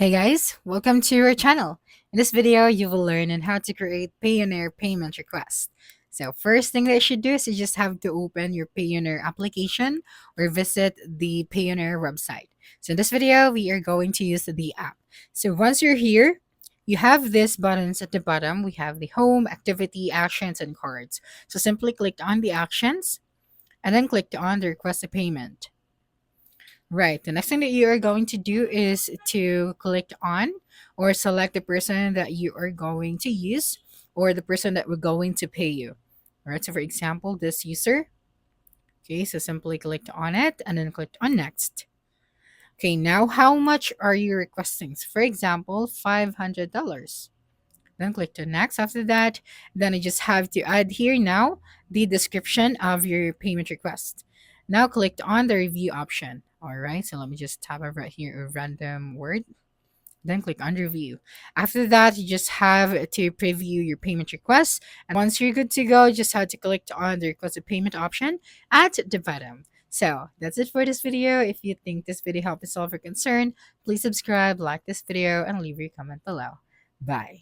Hey guys, welcome to our channel. In this video, you will learn on how to create Payoneer payment request. So first thing that you should do is you just have to open your Payoneer application or visit the Payoneer website. So in this video, we are going to use the app. So once you're here, you have these buttons at the bottom. We have the home, activity, actions, and cards. So simply click on the actions and then click on the request a payment. Right. The next thing that you are going to do is to click on or select the person that you are going to use or the person that we're going to pay you. All right. So, for example, this user. Okay. So, simply click on it and then click on next. Okay. Now, how much are you requesting? So, for example, $500. Then click to next. After that, then I just have to add here now the description of your payment request. Now click on the review option. All right, so let me just tab over here a random word. Then click on review. After that, you just have to preview your payment request. And once you're good to go, you just have to click on the requested payment option at the bottom. So that's it for this video. If you think this video helped you solve your concern, please subscribe, like this video, and leave your comment below. Bye.